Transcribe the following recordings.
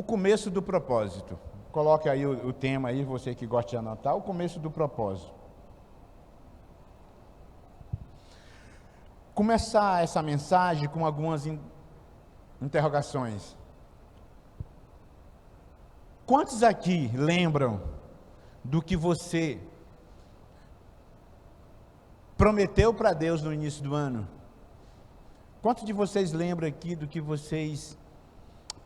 O começo do propósito. Coloque aí o tema aí, você que gosta de anotar, o começo do propósito. Começar essa mensagem com algumas interrogações. Quantos aqui lembram do que você prometeu para Deus no início do ano? Quantos de vocês lembram aqui do que vocês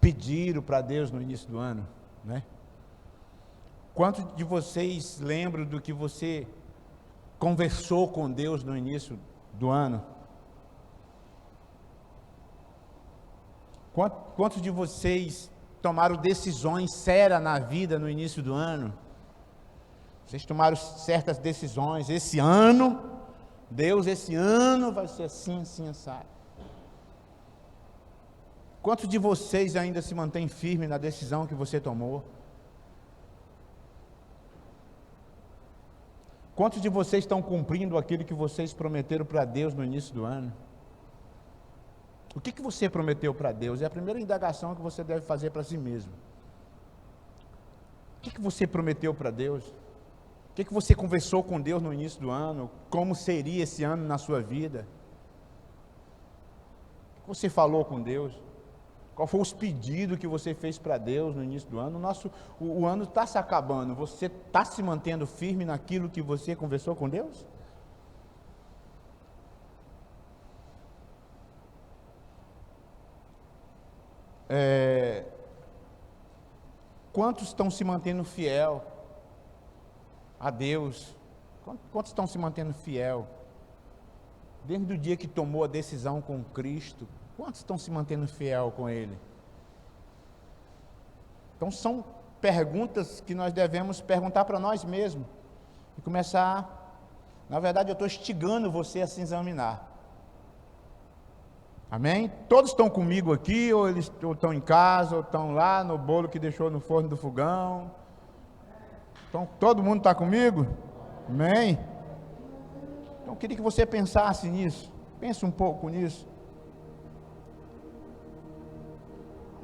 pediram para Deus no início do ano, né? Quantos de vocês lembram do que você conversou com Deus no início do ano? Quantos de vocês tomaram decisões sérias na vida no início do ano? Vocês tomaram certas decisões. Esse ano, Deus, esse ano vai ser assim, assim, assado. Quantos de vocês ainda se mantêm firme na decisão que você tomou? Quantos de vocês estão cumprindo aquilo que vocês prometeram para Deus no início do ano? O que você prometeu para Deus? É a primeira indagação que você deve fazer para si mesmo. O que você prometeu para Deus? O que você conversou com Deus no início do ano? Como seria esse ano na sua vida? O que você falou com Deus? Qual foi os pedidos que você fez para Deus no início do ano? O ano está se acabando. Você está se mantendo firme naquilo que você conversou com Deus? Quantos estão se mantendo fiel a Deus? Quantos estão se mantendo fiel? Desde o dia que tomou a decisão com Cristo, quantos estão se mantendo fiel com Ele? Então são perguntas que nós devemos perguntar para nós mesmos. E começar, na verdade eu estou instigando você a se examinar. Amém? Todos estão comigo aqui, ou eles estão em casa, ou estão lá no bolo que deixou no forno do fogão. Então, todo mundo está comigo? Amém? Então, eu queria que você pensasse nisso. Pense um pouco nisso.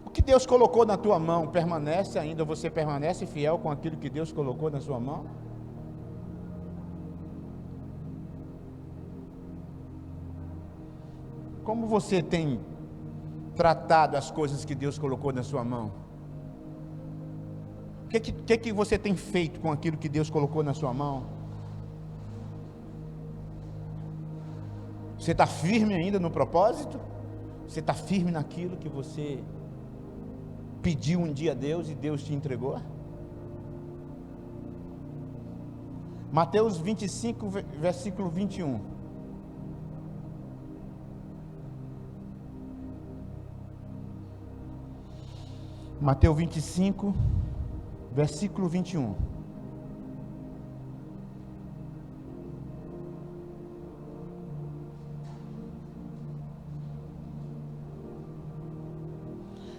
O que Deus colocou na tua mão, permanece ainda? Você permanece fiel com aquilo que Deus colocou na sua mão? Como você tem tratado as coisas que Deus colocou na sua mão? O que você tem feito com aquilo que Deus colocou na sua mão? Você está firme ainda no propósito? Você está firme naquilo que você pediu um dia a Deus e Deus te entregou? Mateus 25, versículo 21. Mateus 25, versículo 21.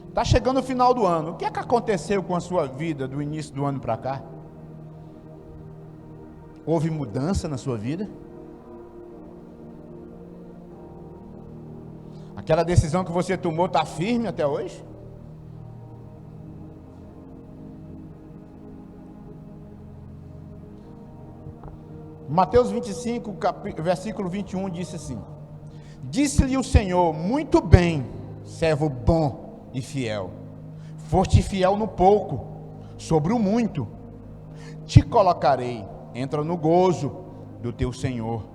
Está chegando o final do ano. O que é que aconteceu com a sua vida do início do ano para cá? Houve mudança na sua vida? Aquela decisão que você tomou está firme até hoje? Mateus 25, versículo 21 disse assim: Disse-lhe o Senhor: muito bem, servo bom e fiel, foste fiel no pouco, sobre o muito te colocarei, entra no gozo do teu Senhor.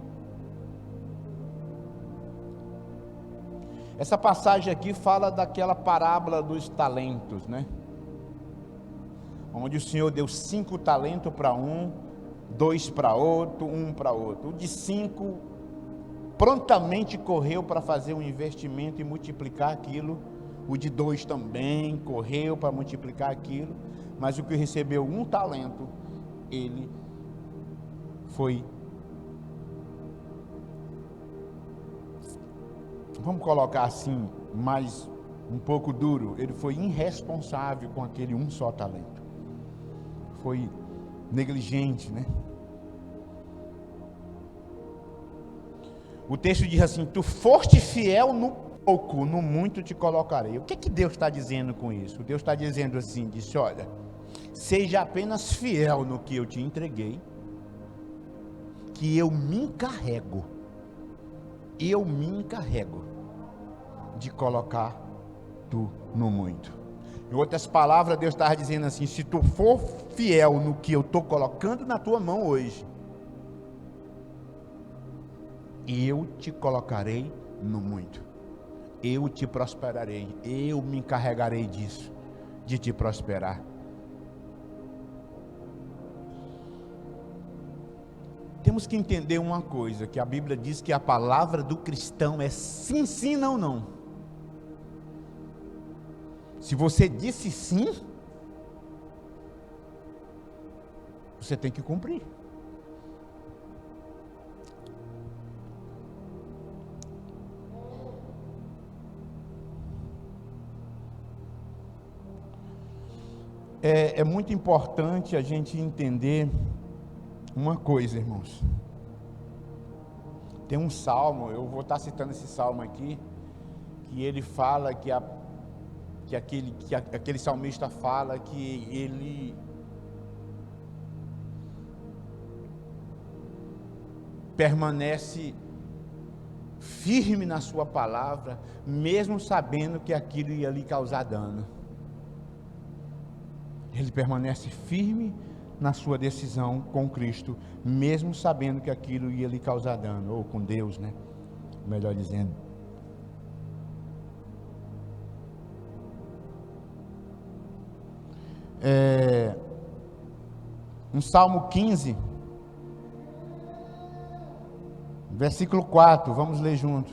Essa passagem aqui fala daquela parábola dos talentos, né? Onde o Senhor deu 5 talentos para um, 2 para outro, 1 para outro. O de 5 prontamente correu para fazer um investimento e multiplicar aquilo. O de 2 também correu para multiplicar aquilo. Mas o que recebeu 1 talento, ele foi, vamos colocar assim, mais um pouco duro, ele foi irresponsável com aquele 1 só talento. Foi negligente, né? O texto diz assim: tu foste fiel no pouco, no muito te colocarei. O que que Deus está dizendo com isso? Deus está dizendo assim, disse, olha, seja apenas fiel no que eu te entreguei, que eu me encarrego de colocar tu no muito. Em outras palavras, Deus está dizendo assim, se tu for fiel no que eu estou colocando na tua mão hoje, eu te colocarei no muito, eu te prosperarei, eu me encarregarei disso, de te prosperar. Temos que entender uma coisa, que a Bíblia diz que a palavra do cristão é sim, sim, não, não. Se você disse sim, você tem que cumprir. É muito importante a gente entender uma coisa, irmãos. Tem um salmo, eu vou estar citando esse salmo aqui, que ele fala que aquele salmista fala que ele permanece firme na sua palavra, mesmo sabendo que aquilo ia lhe causar dano. Ele permanece firme na sua decisão com Cristo, mesmo sabendo que aquilo ia lhe causar dano, ou com Deus, né? Melhor dizendo. Um Salmo 15, versículo 4, vamos ler junto.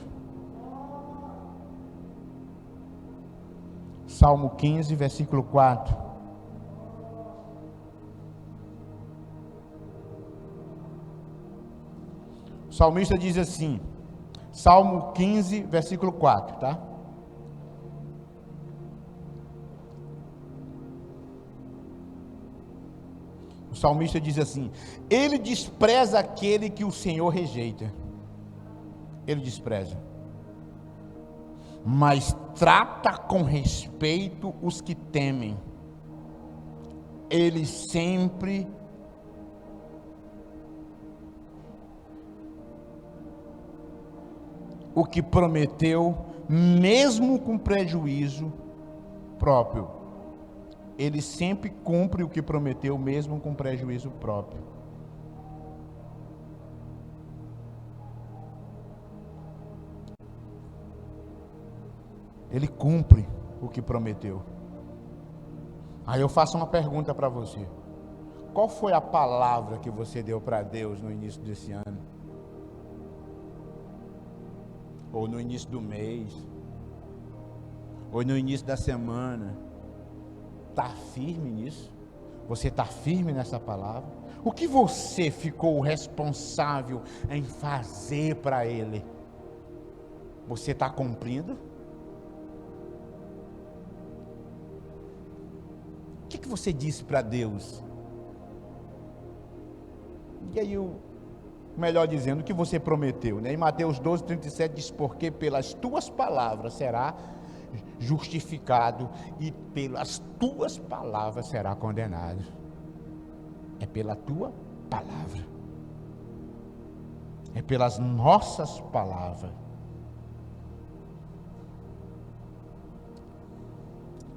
Salmo 15, versículo 4. O salmista diz assim, Salmo 15, versículo 4, tá? O salmista diz assim, ele despreza aquele que o Senhor rejeita. Ele despreza. Mas trata com respeito os que temem. Ele sempre o que prometeu, mesmo com prejuízo próprio. Ele sempre cumpre o que prometeu, mesmo com prejuízo próprio. Ele cumpre o que prometeu. Aí eu faço uma pergunta para você. Qual foi a palavra que você deu para Deus no início desse ano? Ou no início do mês, ou no início da semana? Está firme nisso? Você está firme nessa palavra? O que você ficou responsável em fazer para Ele? Você está cumprindo? O que você disse para Deus? E aí melhor dizendo, o que você prometeu, né? Em Mateus 12, 37 diz, porque pelas tuas palavras será justificado e pelas tuas palavras será condenado. É pela tua palavra. É pelas nossas palavras.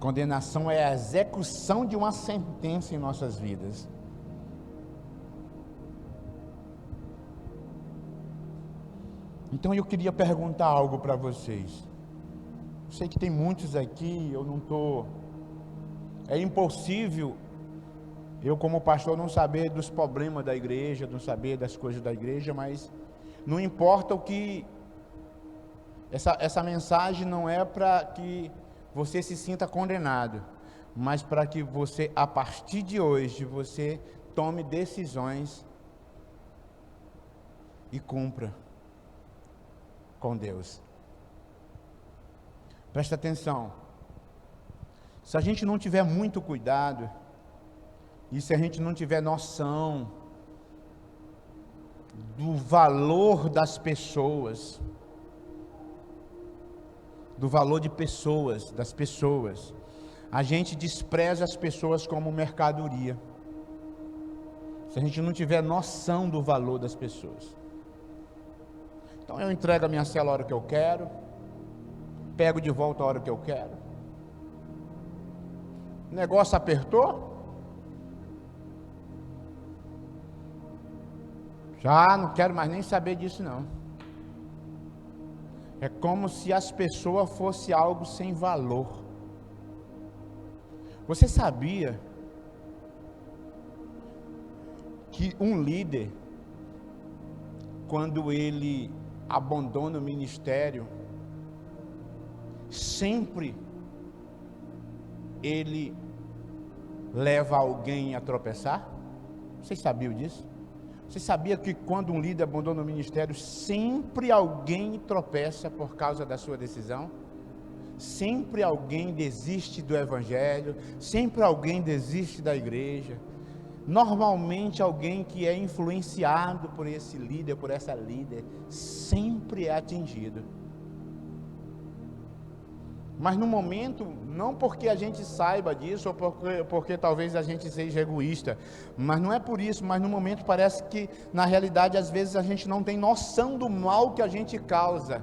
Condenação é a execução de uma sentença em nossas vidas. Então eu queria perguntar algo para vocês. Eu sei que tem muitos aqui, eu não estou... É impossível eu como pastor não saber dos problemas da igreja, não saber das coisas da igreja, mas não importa o que... Essa mensagem não é para que você se sinta condenado, mas para que você, a partir de hoje, você tome decisões e cumpra com Deus. Presta atenção. Se a gente não tiver muito cuidado, e se a gente não tiver noção do valor das pessoas, do valor de pessoas, das pessoas. A gente despreza as pessoas como mercadoria. Se a gente não tiver noção do valor das pessoas. Então eu entrego a minha célula a hora que eu quero, pego de volta a hora que eu quero. O negócio apertou? Já não quero mais nem saber disso não. É como se as pessoas fossem algo sem valor. Você sabia que um líder, quando ele abandona o ministério, sempre ele leva alguém a tropeçar? Vocês sabiam disso? Você sabia que quando um líder abandona o ministério, sempre alguém tropeça por causa da sua decisão? Sempre alguém desiste do evangelho, sempre alguém desiste da igreja. Normalmente alguém que é influenciado por esse líder, por essa líder, sempre é atingido. Mas no momento, não porque a gente saiba disso, ou porque talvez a gente seja egoísta, mas não é por isso, mas no momento parece que, na realidade, às vezes a gente não tem noção do mal que a gente causa,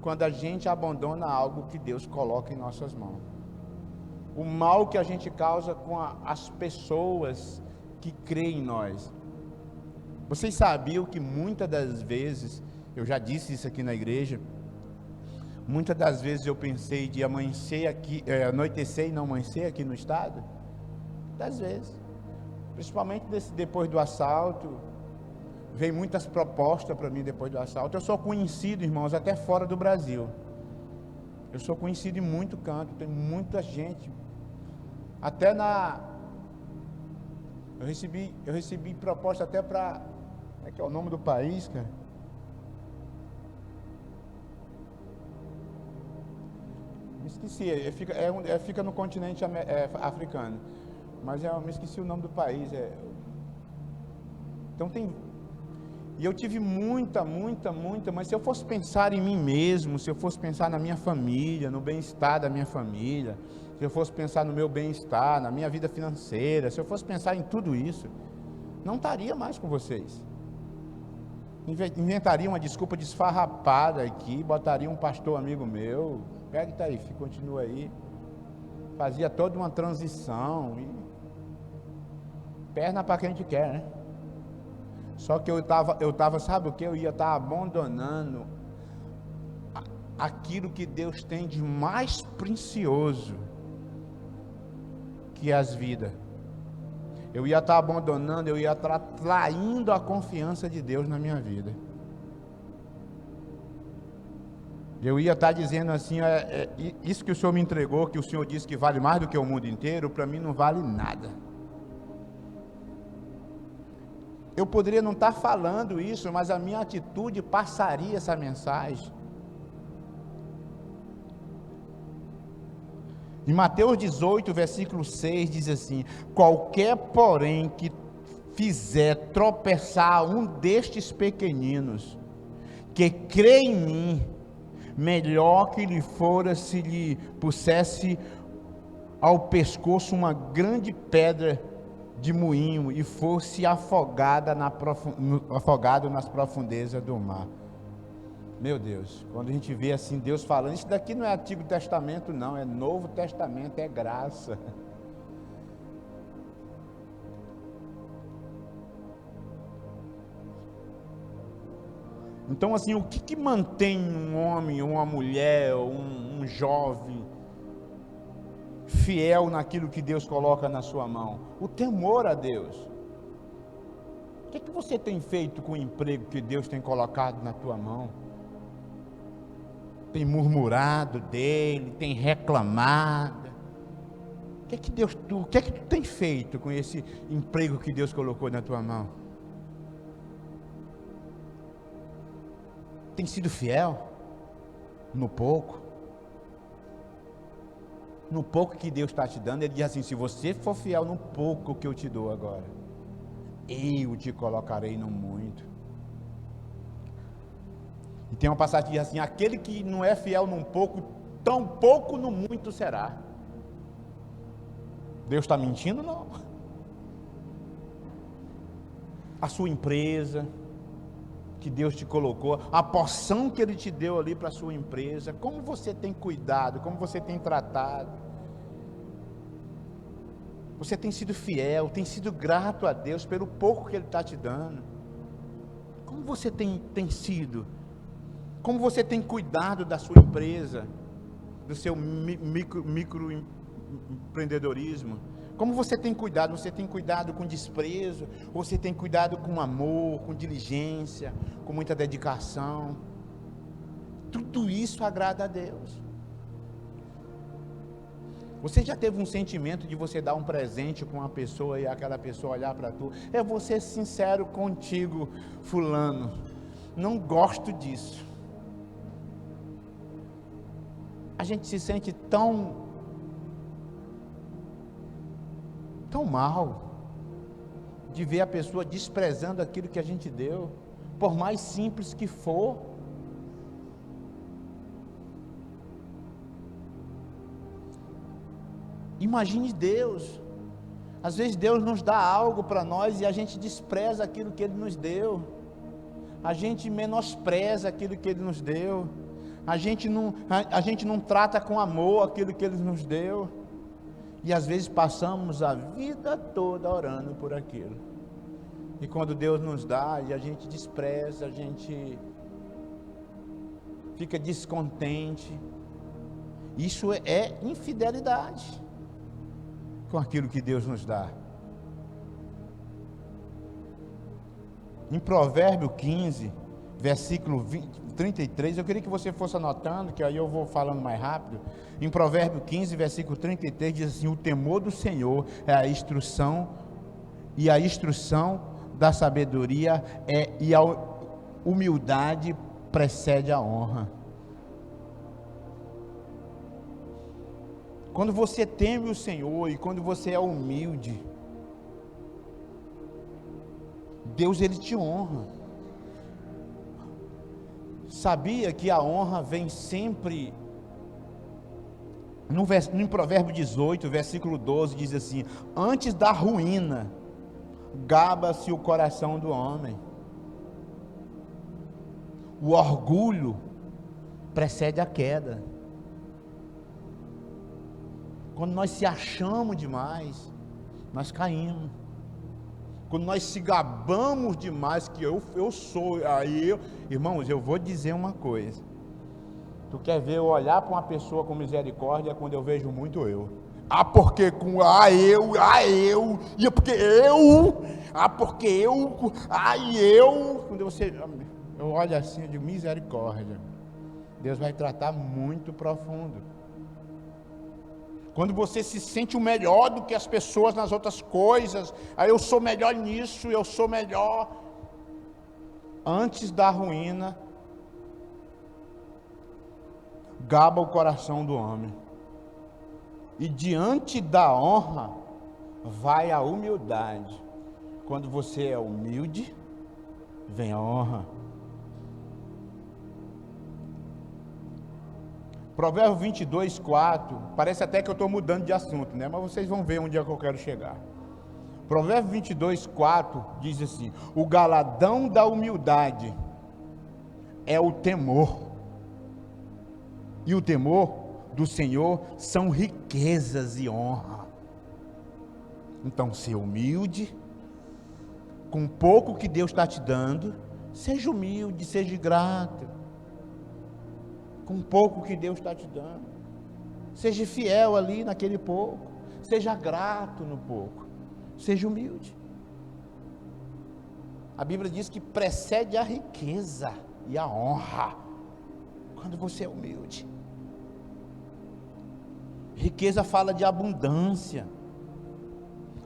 quando a gente abandona algo que Deus coloca em nossas mãos. O mal que a gente causa com as pessoas que creem em nós. Vocês sabiam que muitas das vezes, eu já disse isso aqui na igreja, muitas das vezes eu pensei de amanhecer aqui, anoitecer e não amanhecer aqui no estado? Das vezes. Principalmente depois do assalto. Veio muitas propostas para mim depois do assalto. Eu sou conhecido, irmãos, até fora do Brasil. Eu sou conhecido em muito canto. Tem muita gente. Até eu recebi proposta até para... Como é que é o nome do país, cara? Me esqueci, fica no continente africano, mas eu me esqueci o nome do país. Então e eu tive muita, mas se eu fosse pensar em mim mesmo, se eu fosse pensar na minha família, no bem-estar da minha família, se eu fosse pensar no meu bem-estar, na minha vida financeira, se eu fosse pensar em tudo isso, não estaria mais com vocês. Inventaria uma desculpa desfarrapada aqui, botaria um pastor amigo meu, pega e tá aí, continua aí, fazia toda uma transição, e perna para quem a gente quer, né? Só que eu tava, sabe o que? Eu ia estar abandonando aquilo que Deus tem de mais precioso, que é as vidas. Eu ia estar abandonando, eu ia estar traindo a confiança de Deus na minha vida. Eu ia estar dizendo assim, isso que o Senhor me entregou, que o Senhor disse que vale mais do que o mundo inteiro, para mim não vale nada. Eu poderia não estar falando isso, mas a minha atitude passaria essa mensagem. Em Mateus 18, versículo 6, diz assim: qualquer, porém, que fizer tropeçar um destes pequeninos, que crê em mim, melhor que lhe fora se lhe pusesse ao pescoço uma grande pedra de moinho e fosse afogado nas profundezas do mar. Meu Deus, quando a gente vê assim Deus falando, isso daqui não é Antigo Testamento não, é Novo Testamento, é graça. Então assim, o que mantém um homem, uma mulher, um jovem fiel naquilo que Deus coloca na sua mão? O temor a Deus. O que você tem feito com o emprego que Deus tem colocado na tua mão? Tem murmurado dele, tem reclamado? O que tu tem feito com esse emprego que Deus colocou na tua mão? Tem sido fiel no pouco? No pouco que Deus está te dando, Ele diz assim: se você for fiel no pouco que eu te dou agora, eu te colocarei no muito. E tem uma passagem que diz assim: aquele que não é fiel num pouco, tão pouco no muito será. Deus está mentindo? Não. A sua empresa que Deus te colocou, a porção que Ele te deu ali para a sua empresa, como você tem cuidado, como você tem tratado, você tem sido fiel, tem sido grato a Deus pelo pouco que Ele está te dando, como você tem sido, como você tem cuidado da sua empresa, do seu microempreendedorismo, como você tem cuidado com desprezo, ou você tem cuidado com amor, com diligência, com muita dedicação? Tudo isso agrada a Deus. Você já teve um sentimento de você dar um presente com uma pessoa e aquela pessoa olhar para tu? Eu vou ser sincero contigo, fulano, não gosto disso. A gente se sente tão mal de ver a pessoa desprezando aquilo que a gente deu, por mais simples que for. Imagine Deus, às vezes Deus nos dá algo para nós e a gente despreza aquilo que Ele nos deu, a gente menospreza aquilo que Ele nos deu, a gente não trata com amor aquilo que Ele nos deu, e às vezes passamos a vida toda orando por aquilo, e quando Deus nos dá, e a gente despreza, a gente fica descontente. Isso é infidelidade com aquilo que Deus nos dá. Em Provérbio 15, versículo 33, eu queria que você fosse anotando, que aí eu vou falando mais rápido. Em Provérbio 15, versículo 33, diz assim: o temor do Senhor é a instrução, e a instrução da sabedoria e a humildade precede a honra. Quando você teme o Senhor e quando você é humilde, Deus, Ele te honra. Sabia que a honra vem sempre, no Provérbio 18, versículo 12, diz assim: antes da ruína, gaba-se o coração do homem. O orgulho precede a queda. Quando nós se achamos demais, nós caímos. Quando nós se gabamos demais, que eu sou, irmãos, eu vou dizer uma coisa. Tu quer ver eu olhar para uma pessoa com misericórdia quando eu vejo muito eu? Porque quando eu olho assim de misericórdia, Deus vai tratar muito profundo. Quando você se sente o melhor do que as pessoas nas outras coisas, aí eu sou melhor nisso, eu sou melhor. Antes da ruína, gaba o coração do homem. E diante da honra, vai a humildade. Quando você é humilde, vem a honra. Provérbio 22, 4, parece até que eu estou mudando de assunto, né? Mas vocês vão ver onde é que eu quero chegar. Provérbio 22, 4 diz assim: o galadão da humildade é o temor, e o temor do Senhor são riquezas e honra. Então, ser humilde, com pouco que Deus está te dando, seja humilde, seja grato. Com pouco que Deus está te dando, seja fiel ali naquele pouco, seja grato no pouco, seja humilde. A Bíblia diz que precede a riqueza e a honra, quando você é humilde. Riqueza fala de abundância,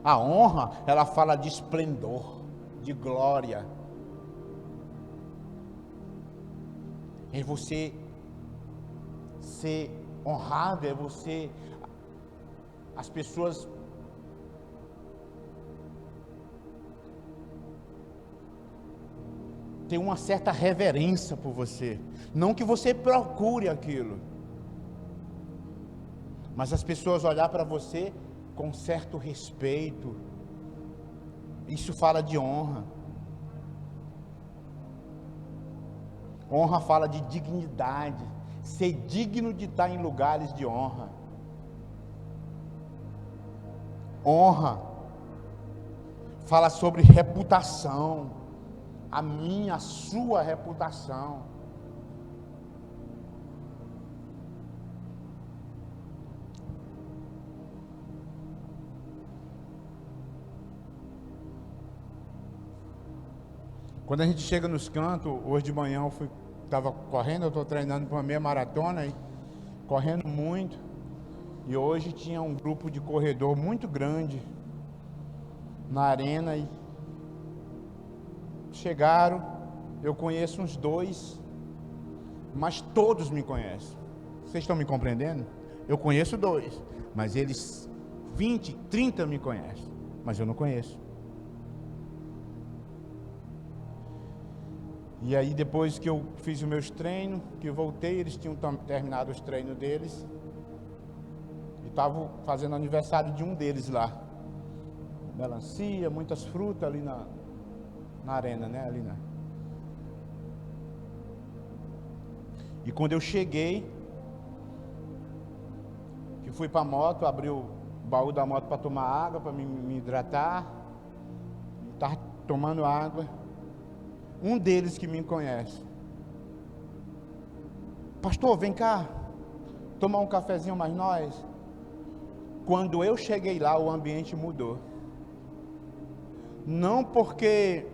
a honra, ela fala de esplendor, de glória. É você ser honrado, é você, as pessoas ter uma certa reverência por você, não que você procure aquilo, mas as pessoas olhar para você com certo respeito. Isso fala de honra. Honra fala de dignidade, ser digno de estar em lugares de honra. Honra fala sobre reputação, a minha, a sua reputação. Quando a gente chega nos cantos, hoje de manhã eu estava correndo, eu estou treinando para uma meia maratona, e correndo muito, e hoje tinha um grupo de corredor muito grande na arena, e chegaram, eu conheço uns 2, mas todos me conhecem. Vocês estão me compreendendo? Eu conheço 2, mas eles 20, 30 me conhecem, mas eu não conheço. E aí depois que eu fiz os meus treinos, que eu voltei, eles tinham terminado os treinos deles, e estavam fazendo aniversário de um deles lá. Melancia, muitas frutas ali na arena, né? Ali, né? E quando eu cheguei, que fui para a moto, abri o baú da moto para tomar água, para me hidratar, estava tomando água. Um deles que me conhece: pastor, vem cá, tomar um cafezinho mais nós. Quando eu cheguei lá, o ambiente mudou. Não porque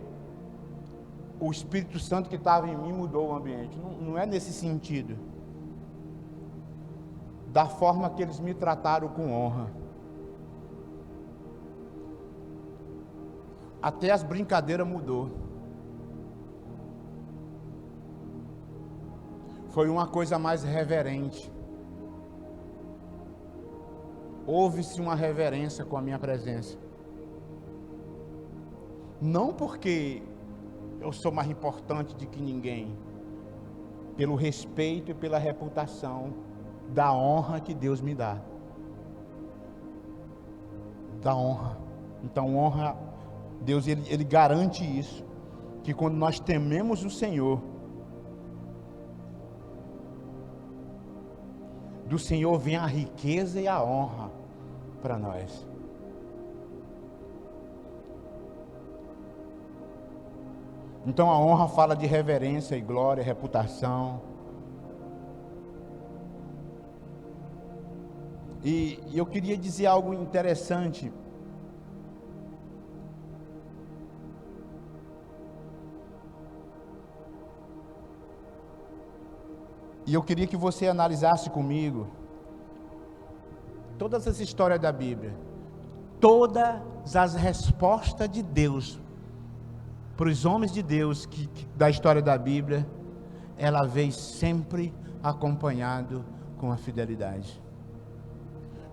o Espírito Santo que estava em mim mudou o ambiente, não é nesse sentido. Da forma que eles me trataram com honra. Até as brincadeiras mudou. Foi uma coisa mais reverente. Houve-se uma reverência com a minha presença. Não porque eu sou mais importante do que ninguém, pelo respeito e pela reputação da honra que Deus me dá. Da honra. Então honra, Deus ele garante isso, que quando nós tememos o Senhor, do Senhor vem a riqueza e a honra para nós. Então a honra fala de reverência e glória, reputação. E eu queria dizer algo interessante. E eu queria que você analisasse comigo todas as histórias da Bíblia, todas as respostas de Deus para os homens de Deus da história da Bíblia, ela veio sempre acompanhado com a fidelidade.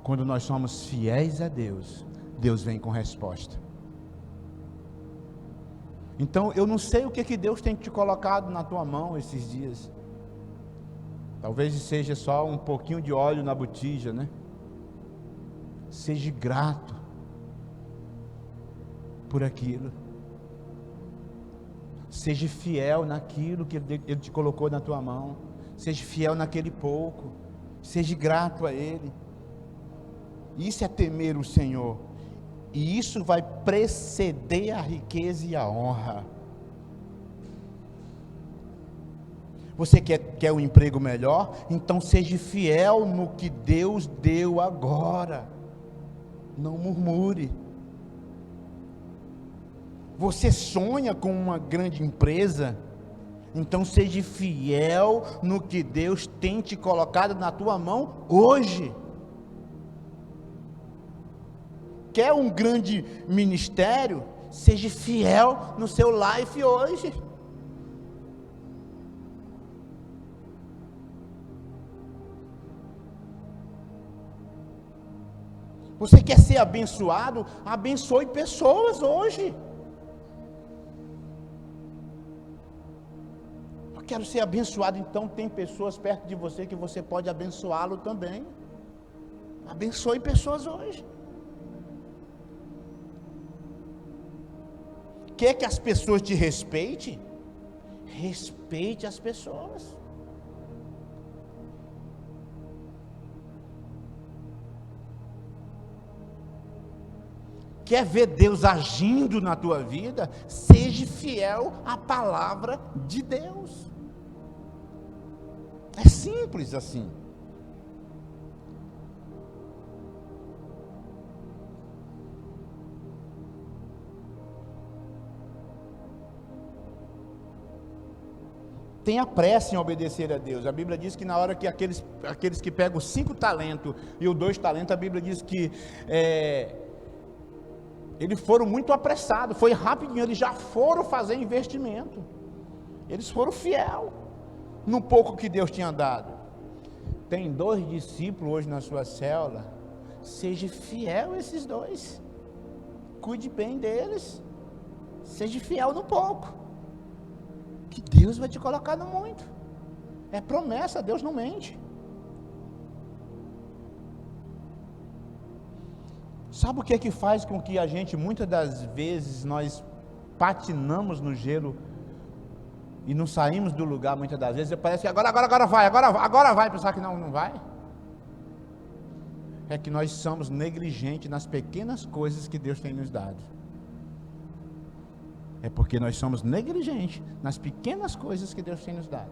Quando nós somos fiéis a Deus, Deus vem com resposta. Então eu não sei o que Deus tem te colocado na tua mão esses dias. Talvez seja só um pouquinho de óleo na botija, né? Seja grato por aquilo. Seja fiel naquilo que Ele te colocou na tua mão. Seja fiel naquele pouco. Seja grato a Ele. Isso é temer o Senhor. E isso vai preceder a riqueza e a honra. Você quer um emprego melhor? Então seja fiel no que Deus deu agora. Não murmure. Você sonha com uma grande empresa? Então seja fiel no que Deus tem te colocado na tua mão hoje. Quer um grande ministério? Seja fiel no seu life hoje. Você quer ser abençoado? Abençoe pessoas hoje. Eu quero ser abençoado, então tem pessoas perto de você que você pode abençoá-lo também. Abençoe pessoas hoje. Quer que as pessoas te respeitem? Respeite as pessoas. Quer ver Deus agindo na tua vida? Seja fiel à palavra de Deus. É simples assim. Tenha pressa em obedecer a Deus. A Bíblia diz que na hora que aqueles que pegam os 5 talentos e os 2 talentos, a Bíblia diz que eles foram muito apressados, foi rapidinho, eles já foram fazer investimento. Eles foram fiel no pouco que Deus tinha dado. Tem 2 discípulos hoje na sua célula, seja fiel a esses 2. Cuide bem deles. Seja fiel no pouco, que Deus vai te colocar no muito. É promessa, Deus não mente. Sabe o que é que faz com que a gente, muitas das vezes, nós patinamos no gelo e não saímos do lugar muitas das vezes? Parece que agora vai, pensar que não vai. É que nós somos negligentes nas pequenas coisas que Deus tem nos dado. É porque nós somos negligentes nas pequenas coisas que Deus tem nos dado.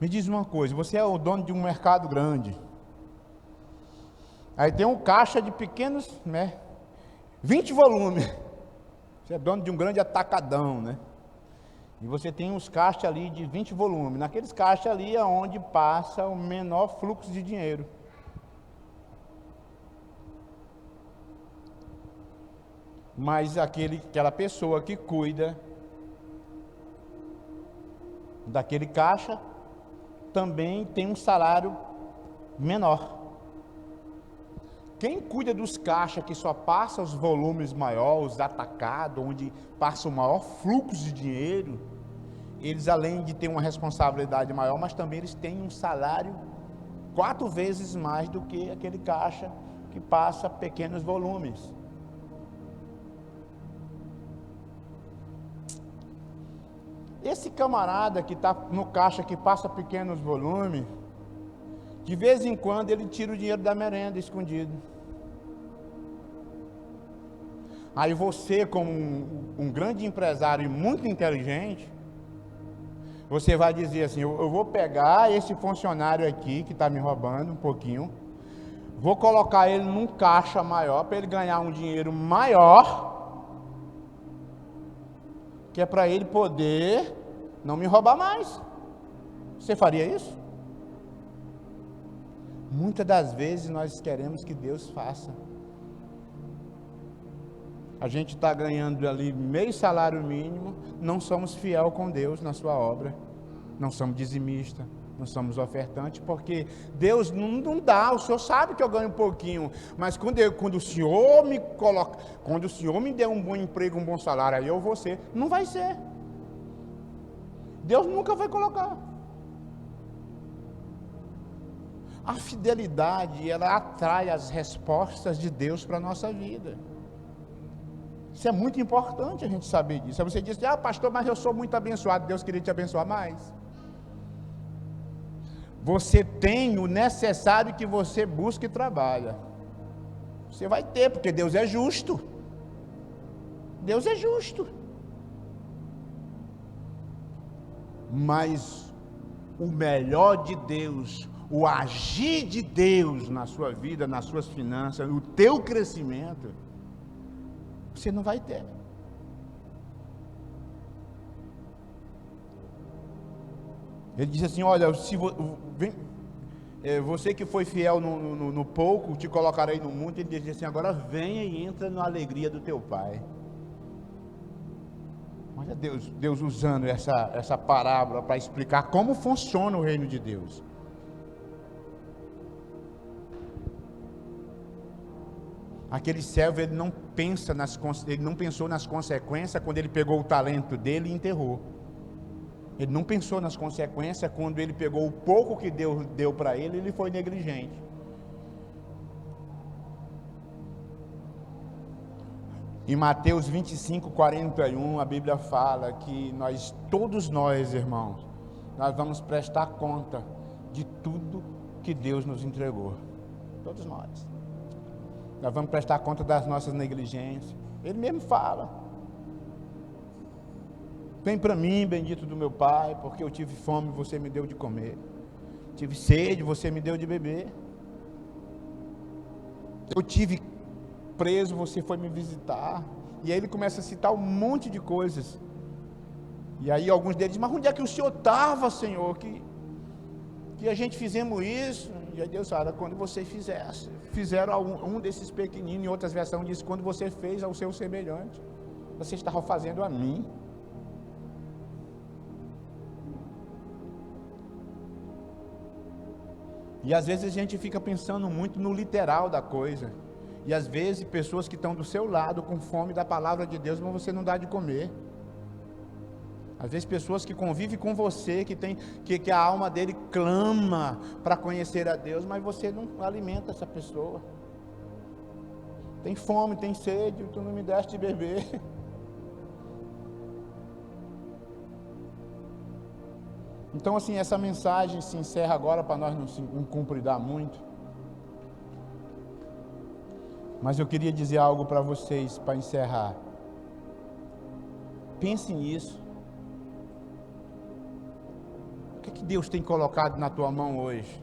Me diz uma coisa, você é o dono de um mercado grande. Aí tem um caixa de pequenos, 20 volumes. Você é dono de um grande atacadão, E você tem uns caixas ali de 20 volumes. Naqueles caixas ali é onde passa o menor fluxo de dinheiro. Mas aquela pessoa que cuida daquele caixa também tem um salário menor. Quem cuida dos caixas que só passa os volumes maiores, os atacados, onde passa o maior fluxo de dinheiro, eles além de ter uma responsabilidade maior, mas também eles têm um salário 4 vezes mais do que aquele caixa que passa pequenos volumes. Esse camarada que está no caixa que passa pequenos volumes, de vez em quando ele tira o dinheiro da merenda escondido. Aí você, como um grande empresário e muito inteligente, você vai dizer assim, eu vou pegar esse funcionário aqui que está me roubando um pouquinho, vou colocar ele num caixa maior para ele ganhar um dinheiro maior, que é para ele poder não me roubar mais. Você faria isso? Muitas das vezes nós queremos que Deus faça. A gente está ganhando ali meio salário mínimo, não somos fiel com Deus na sua obra, não somos dizimistas, não somos ofertantes, porque Deus não dá, o Senhor sabe que eu ganho um pouquinho, mas quando o Senhor me coloca, quando o Senhor me der um bom emprego, um bom salário, aí eu vou ser, não vai ser. Deus nunca vai colocar. A fidelidade, ela atrai as respostas de Deus para a nossa vida. Isso é muito importante a gente saber disso. Aí você diz, pastor, mas eu sou muito abençoado, Deus queria te abençoar mais. Você tem o necessário que você busca e trabalha. Você vai ter, porque Deus é justo. Deus é justo. Mas o melhor de Deus, o agir de Deus na sua vida, nas suas finanças, o teu crescimento, você não vai ter. Ele diz assim, olha, se você que foi fiel no pouco, te colocarei no muito. Ele diz assim, agora venha e entra na alegria do teu Pai. Olha Deus usando essa parábola para explicar como funciona o reino de Deus. Aquele servo, ele não pensou nas consequências quando ele pegou o talento dele e enterrou. Ele não pensou nas consequências quando ele pegou o pouco que Deus deu para ele, ele foi negligente. Em Mateus 25, 41, a Bíblia fala que todos nós, irmãos, nós vamos prestar conta de tudo que Deus nos entregou. Todos nós. Nós vamos prestar conta das nossas negligências. Ele mesmo fala: vem para mim, bendito do meu Pai, porque eu tive fome, você me deu de comer. Tive sede, você me deu de beber. Eu tive preso, você foi me visitar. E aí ele começa a citar um monte de coisas. E aí alguns deles dizem: mas onde é que o Senhor estava, Senhor? Que a gente fizemos isso. E aí Deus fala: quando você fizeram a um desses pequeninos. Em outras versões diz: quando você fez ao seu semelhante, você estava fazendo a mim. E às vezes a gente fica pensando muito no literal da coisa. E às vezes pessoas que estão do seu lado com fome da palavra de Deus, mas você não dá de comer. Às vezes pessoas que convivem com você, que a alma dele clama para conhecer a Deus, mas você não alimenta essa pessoa. Tem fome, tem sede, tu não me deste de beber. Então assim, essa mensagem se encerra agora, para nós não compridar muito. Mas eu queria dizer algo para vocês, para encerrar. Pense nisso. O que Deus tem colocado na tua mão hoje?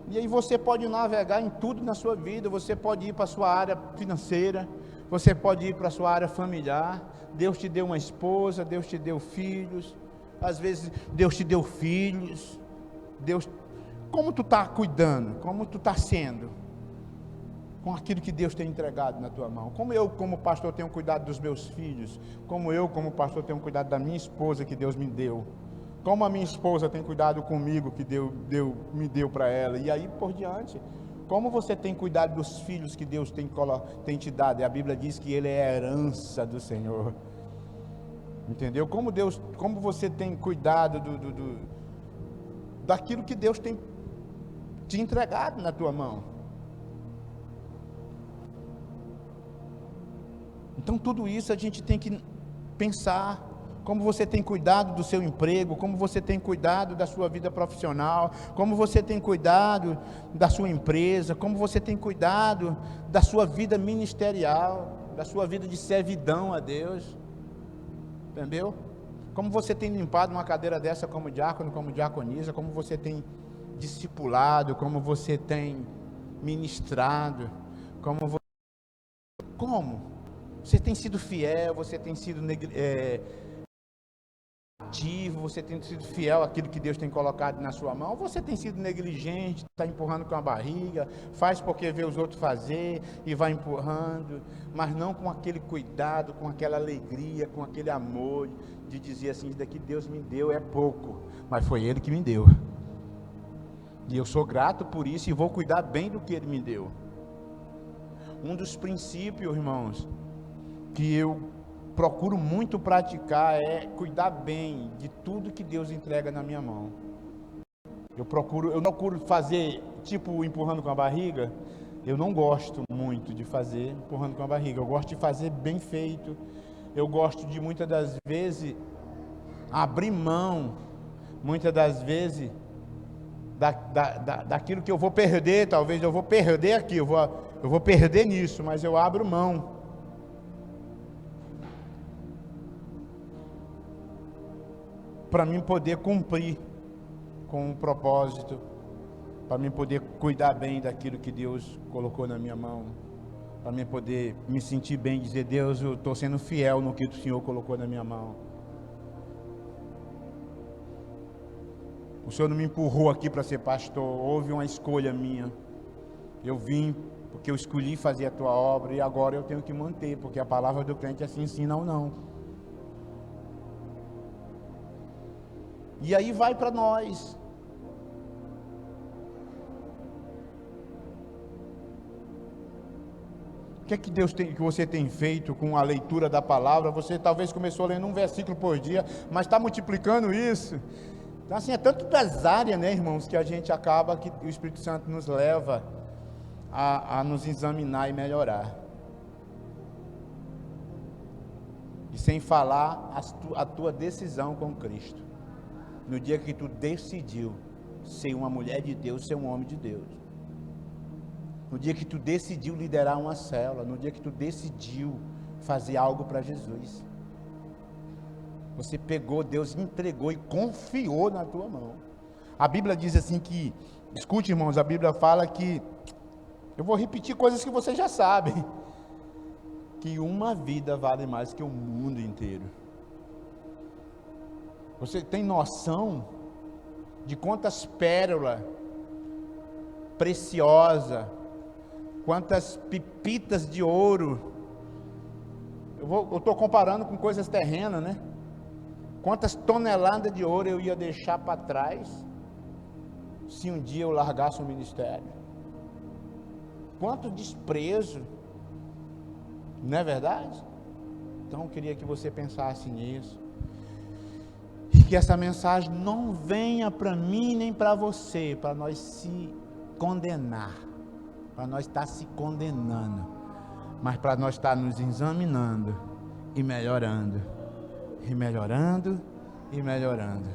E aí você pode navegar em tudo na sua vida. Você pode ir para a sua área financeira, você pode ir para a sua área familiar. Deus te deu uma esposa, Deus te deu filhos. Às vezes Deus te deu filhos. Como tu está cuidando? Como tu está sendo com aquilo que Deus tem entregado na tua mão? Como eu, como pastor, tenho cuidado dos meus filhos? Como eu, como pastor, tenho cuidado da minha esposa que Deus me deu? Como a minha esposa tem cuidado comigo que me deu para ela? E aí por diante. Como você tem cuidado dos filhos que Deus tem te dado? E a Bíblia diz que ele é a herança do Senhor. Entendeu? Como você tem cuidado daquilo que Deus tem te entregado na tua mão? Então tudo isso a gente tem que pensar. Como você tem cuidado do seu emprego, como você tem cuidado da sua vida profissional, como você tem cuidado da sua empresa, como você tem cuidado da sua vida ministerial, da sua vida de servidão a Deus, entendeu? Como você tem limpado uma cadeira dessa como diácono, como diaconisa, como você tem discipulado, como você tem ministrado, como você tem sido fiel, você tem sido ativo, você tem sido fiel àquilo que Deus tem colocado na sua mão, ou você tem sido negligente, está empurrando com a barriga, faz porque vê os outros fazer e vai empurrando, mas não com aquele cuidado, com aquela alegria, com aquele amor de dizer assim: isso daqui Deus me deu é pouco, mas foi Ele que me deu, e eu sou grato por isso e vou cuidar bem do que Ele me deu. Um dos princípios, irmãos, que eu procuro muito praticar é cuidar bem de tudo que Deus entrega na minha mão. Eu não procuro fazer tipo empurrando com a barriga. Eu não gosto muito de fazer empurrando com a barriga. Eu gosto de fazer bem feito. Eu gosto de muitas das vezes abrir mão, muitas das vezes daquilo que eu vou perder. Talvez eu vou perder aqui, eu vou perder nisso, mas eu abro mão para mim poder cumprir com o propósito, para mim poder cuidar bem daquilo que Deus colocou na minha mão, para mim poder me sentir bem, dizer: Deus, eu estou sendo fiel no que o Senhor colocou na minha mão. O Senhor não me empurrou aqui para ser pastor, houve uma escolha minha. Eu vim porque eu escolhi fazer a tua obra e agora eu tenho que manter, porque a palavra do crente assim ensina ou não. E aí vai para nós. que é que que você tem feito com a leitura da palavra? Você talvez começou lendo um versículo por dia, mas está multiplicando isso. Então assim, é tanto das áreas, né, irmãos, que a gente acaba, que o Espírito Santo nos leva a nos examinar e melhorar. E sem falar a tua decisão com Cristo. No dia que tu decidiu ser uma mulher de Deus, ser um homem de Deus. No dia que tu decidiu liderar uma célula, no dia que tu decidiu fazer algo para Jesus. Você pegou, Deus entregou e confiou na tua mão. A Bíblia diz assim que, escute, irmãos, a Bíblia fala que, eu vou repetir coisas que vocês já sabem, que uma vida vale mais que o mundo inteiro. Você tem noção de quantas pérolas preciosas, quantas pepitas de ouro, eu estou comparando com coisas terrenas, né? Quantas toneladas de ouro eu ia deixar para trás, se um dia eu largasse o ministério? Quanto desprezo, não é verdade? Então eu queria que você pensasse nisso, e que essa mensagem não venha para mim nem para você, para nós se condenar, para nós estar se condenando, mas para nós estar nos examinando e melhorando, e melhorando, e melhorando.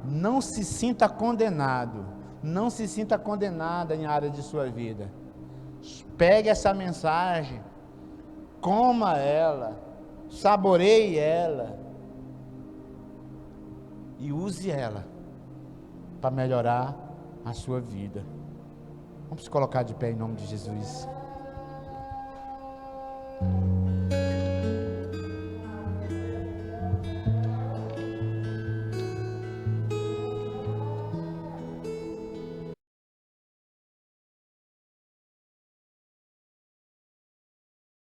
Não se sinta condenado, não se sinta condenada em área de sua vida. Pegue essa mensagem, coma ela, saboreie ela, e use ela para melhorar a sua vida. Vamos se colocar de pé em nome de Jesus.